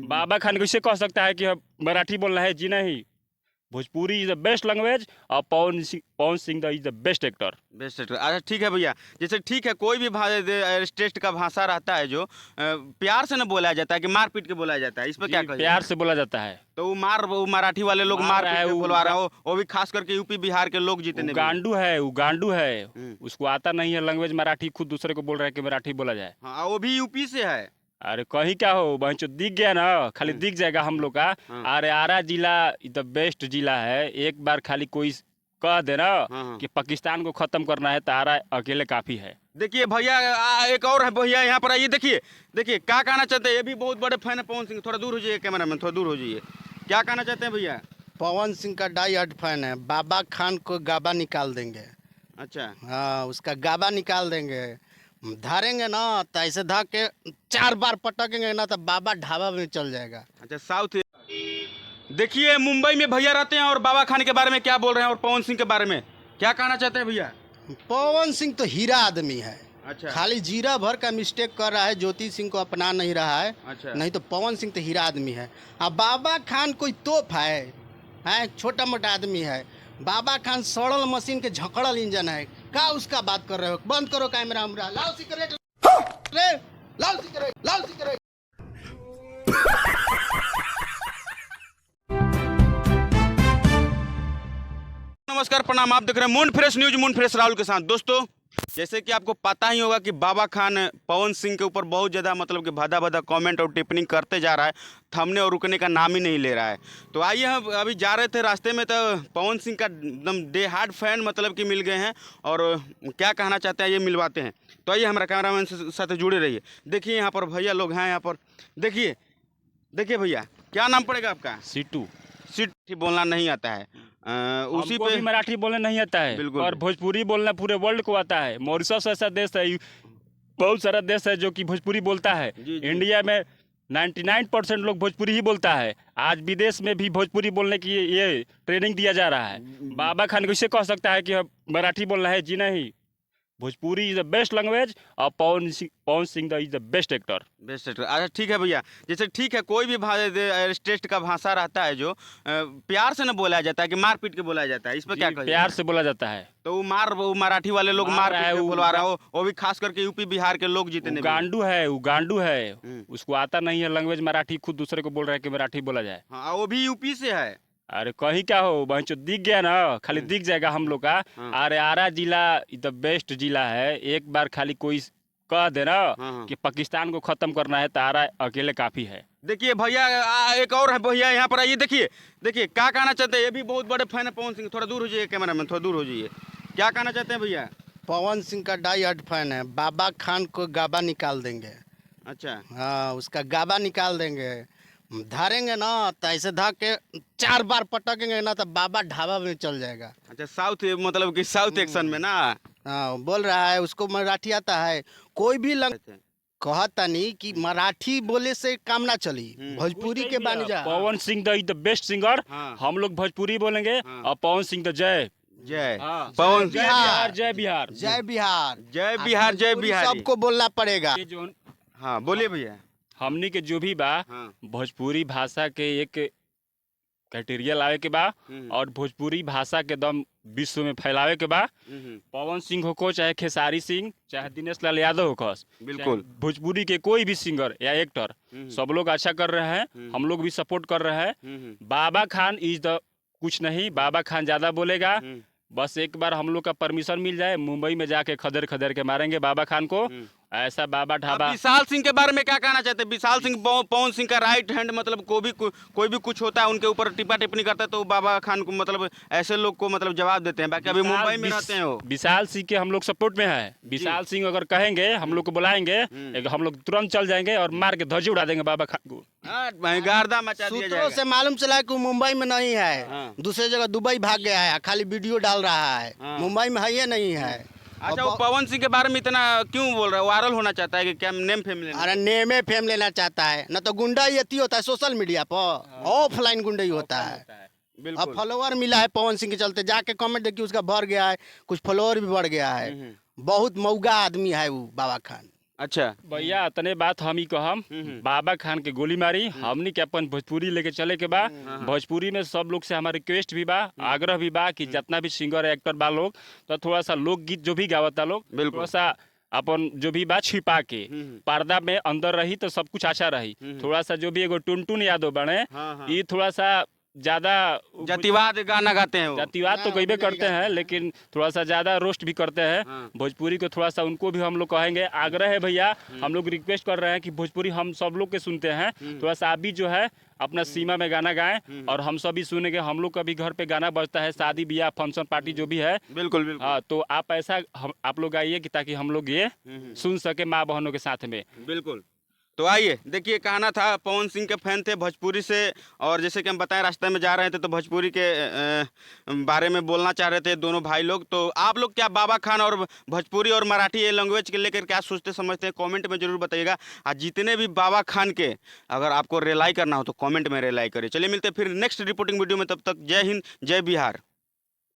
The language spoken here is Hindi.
बाबा खान कैसे कह सकता है कि अब मराठी बोलना है? जी नहीं, Bhojpuri is the best language और Pawan Singh the is the best actor. Best actor. अच्छा ठीक है भैया, जैसे ठीक है कोई भी स्टेट का भाषा रहता है जो प्यार से न बोला जाता है कि मार पीट के बोला जाता है, इस पर क्या कहेंगे? प्यार से बोला जाता है। तो वो मराठी वाले लोग मार मार रहा पीट है के वो बोलवा रहे हो, वो भी खास करके यूपी बिहार के लोग जितने भी हैं। वो गांडू है, हम्म। उसको आता नहीं है लैंग्वेज मराठी, खुद दूसरे को बोल रहा है कि मराठी बोला जाए। हाँ वो भी यूपी से है। अरे कहीं क्या हो बहन चो, दिख गया ना, खाली दिख जाएगा हम लोग का। हाँ। अरे आरा जिला द बेस्ट जिला है, एक बार खाली कोई कह दे ना हाँ। कि पाकिस्तान को खत्म करना है तो आरा अकेले काफी है। देखिए भैया एक और है भैया यहाँ पर आइए, देखिए देखिए क्या कहना चाहते हैं, ये भी बहुत बड़े फैन है पवन सिंह। थोड़ा दूर हो जाइए कैमरा मैन, थोड़ा दूर हो जाइए। क्या कहना चाहते हैं भैया? पवन सिंह का डाई हार्ड फैन है। बाबा खान को गाबा निकाल देंगे। अच्छा। हाँ, उसका गाबा निकाल देंगे। धारेंगे ना तो ऐसे धा के 4 बार पटकेंगे ना तो बाबा ढाबा में चल जाएगा। अच्छा साउथ। देखिए मुंबई में भैया रहते हैं और बाबा खान के बारे में क्या बोल रहे हैं और पवन सिंह के बारे में क्या कहना चाहते हैं भैया? पवन सिंह तो हीरा आदमी है। अच्छा। खाली जीरा भर का मिस्टेक कर रहा है, ज्योति सिंह को अपना नहीं रहा है। अच्छा। नहीं तो पवन सिंह तो हीरा आदमी है। अब बाबा खान कोई तोप है छोटा मोटा आदमी है। बाबा खान सड़ल मशीन के झकड़ल इंजन है। का उसका बात कर रहे हो? बंद करो कैमरा हमरा। लाओ सिगरेट रे, लाओ सिगरेट, लाओ सिगरेट। नमस्कार प्रणाम, आप देख रहे हैं moon fresh news, moon fresh Rahul के साथ। दोस्तों जैसे कि आपको पता ही होगा कि बाबा खान पवन सिंह के ऊपर बहुत ज़्यादा मतलब कि भादा भादा कमेंट और टिप्पणी करते जा रहा है, थमने और रुकने का नाम ही नहीं ले रहा है। तो आइए हम अभी जा रहे थे रास्ते में तो पवन सिंह का एकदम डे हार्ड फैन मतलब कि मिल गए हैं और क्या कहना चाहते हैं ये मिलवाते हैं। तो आइए हमारा कैमरामैन से साथ जुड़े रहिए। देखिए यहाँ पर भैया लोग हैं, यहाँ पर देखिए देखिए भैया क्या नाम पड़ेगा आपका? सीटू। सीट बोलना नहीं आता है, उसी हमको पे भी मराठी बोलने नहीं आता है। बिल्कुल। और भोजपुरी बोलना पूरे वर्ल्ड को आता है। मॉरिशस ऐसा देश है, बहुत सारा देश है जो कि भोजपुरी बोलता है। जी, जी। इंडिया में 99% लोग भोजपुरी ही बोलता है। आज विदेश में भी भोजपुरी बोलने की ये ट्रेनिंग दिया जा रहा है। बाबा खान कैसे कह सकता है कि अब मराठी बोलना है? जी नहीं, Bhojpuri is the best language और Pawan Singh the is the best actor. Best actor. अच्छा ठीक है भैया, जैसे ठीक है कोई भी स्टेट का भाषा रहता है जो प्यार से न बोला जाता है कि मार पीट के बोला जाता है, इस पर क्या कहेंगे? प्यार से बोला जाता है। तो वो मराठी वाले लोग मार मार रहा पीट है के वो बोलवा रहे हो, वो भी खास करके यूपी बिहार के लोग जितने भी हैं। वो गांडू है, उसको आता नहीं है लैंग्वेज मराठी, खुद दूसरे को बोल रहा है कि मराठी बोला जाए। हाँ वो भी यूपी से है। अरे कहीं क्या हो बहन चो, दिख गया ना, खाली दिख जाएगा हम लोग का। अरे आरा जिला द बेस्ट जिला है, एक बार खाली कोई कह दे ना कि पाकिस्तान को खत्म करना है तो आरा अकेले काफी है। देखिए भैया एक और है भैया यहाँ पर आइए, देखिए देखिए क्या कहना चाहते हैं, ये भी बहुत बड़े फैन है पवन सिंह। थोड़ा दूर हो जाइए कैमरा मैन, थोड़ा दूर हो जाइए। क्या कहना चाहते हैं भैया? पवन सिंह का डाई हार्ड फैन है। बाबा खान को गाबा निकाल देंगे। अच्छा। हाँ, उसका गाबा निकाल देंगे। धारेंगे ना तो ऐसे धा के 4 बार पटकेंगे ना तो बाबा ढाबा में चल जाएगा। अच्छा साउथ मतलब कि साउथ एक्शन में ना। हाँ, बोल रहा है उसको मराठी आता है। कोई भी कहता नहीं कि मराठी बोले से काम ना चली, भोजपुरी के बानी जा। पवन सिंह द बेस्ट सिंगर, हम लोग भोजपुरी बोलेंगे और पवन सिंह द जय जय पवन जय बिहार, जय बिहार, जय बिहार, जय बिहार, जय बिहार सबको बोलना पड़ेगा। ये जो हाँ बोलिए भैया। हमनी के जो भी बा भोजपुरी भाषा के एक क्राइटेरिया लावे के बा और भोजपुरी भाषा के दम विश्व में फैलावे के बा। पवन सिंह हो चाहे खेसारी सिंह, चाहे दिनेश लाल यादव हो, बिल्कुल भोजपुरी के कोई भी सिंगर या एक्टर, सब लोग अच्छा कर रहे हैं, हम लोग भी सपोर्ट कर रहे हैं। बाबा खान इज द कुछ नहीं, बाबा खान ज्यादा बोलेगा। बस एक बार हम लोग का परमिशन मिल जाए, मुंबई में जाके खदेड़ खदेड़ के मारेंगे बाबा खान को। ऐसा बाबा ढाबा। विशाल सिंह के बारे में क्या कहना चाहते हैं? विशाल सिंह पवन सिंह का राइट हैंड, मतलब कोई भी कुछ होता है उनके ऊपर टिप्पा टिप्पणी करता है तो बाबा खान को मतलब ऐसे लोग को मतलब जवाब देते हैं। बाकी अभी मुंबई में रहते हैं वो। विशाल सिंह के हम लोग सपोर्ट में है। विशाल सिंह अगर कहेंगे हम लोग को बुलाएंगे, हम लोग तुरंत चल जाएंगे और मार के ध्वजी उड़ा देंगे बाबा खान को। गर्दा मचा दिया जाएगा। सूत्रों से मालूम चला कि मुंबई में नहीं है, दूसरे जगह दुबई भाग गया है, खाली वीडियो डाल रहा है। मुंबई में है ये नहीं है। अच्छा वो पवन सिंह के बारे में इतना क्यों बोल रहा है? वायरल होना चाहता है कि क्या नेम फेम लेना? अरे नेमे फेम लेना चाहता है ना, तो गुंडा ही अति होता है सोशल मीडिया पर, ऑफलाइन गुंडा ही होता है। अब फॉलोअर मिला है पवन सिंह के चलते, जाके कमेंट देखिए उसका बढ़ गया है, कुछ फॉलोअर भी बढ़ गया है। बहुत मौगा आदमी है वो बाबा खान। अच्छा। भैया इतने बात हम ही कहम, बाबा खान के गोली मारी हमनी के अपन भोजपुरी लेके चले के बा। भोजपुरी में सब लोग से हमारा रिक्वेस्ट भी बा, आग्रह भी बा कि जितना भी सिंगर एक्टर बा लोग तो थोड़ा सा लोकगीत जो भी गावता लोग बिल्कुल। थोड़ा सा अपन जो भी बा छिपा के पर्दा में अंदर रही तो सब कुछ अच्छा रही। थोड़ा सा जो भी एगो टुनटुन यादव बने ये थोड़ा सा ज्यादा जातिवाद गाना गाते हैं वो। जातिवाद तो कई करते हैं लेकिन थोड़ा सा ज्यादा रोस्ट भी करते हैं। भोजपुरी को थोड़ा सा उनको भी हम लोग कहेंगे, आग्रह है भैया, हम लोग रिक्वेस्ट कर रहे हैं कि भोजपुरी हम सब लोग के सुनते हैं, थोड़ा सा आप भी जो है अपना सीमा में गाना गाएं और हम सब भी सुनेंगे। हम लोग का भी घर पे गाना बजता है, शादी ब्याह फंक्शन पार्टी जो भी है। बिल्कुल बिल्कुल। हाँ, तो आप ऐसा आप लोग आइए कि ताकि हम लोग ये सुन सके माँ बहनों के साथ में। बिल्कुल। तो आइए देखिए, कहना था पवन सिंह के फैन थे भोजपुरी से, और जैसे कि हम बताएं रास्ते में जा रहे थे तो भोजपुरी के बारे में बोलना चाह रहे थे दोनों भाई लोग। तो आप लोग क्या बाबा खान और भोजपुरी और मराठी ये लैंग्वेज के लेकर क्या सोचते समझते हैं, कमेंट में जरूर बताइएगा। और जितने भी बाबा खान के अगर आपको रिलाई करना हो तो कमेंट में रिलाई करिए। चलिए मिलते हैं फिर नेक्स्ट रिपोर्टिंग वीडियो में, तब तक जय हिंद जय बिहार।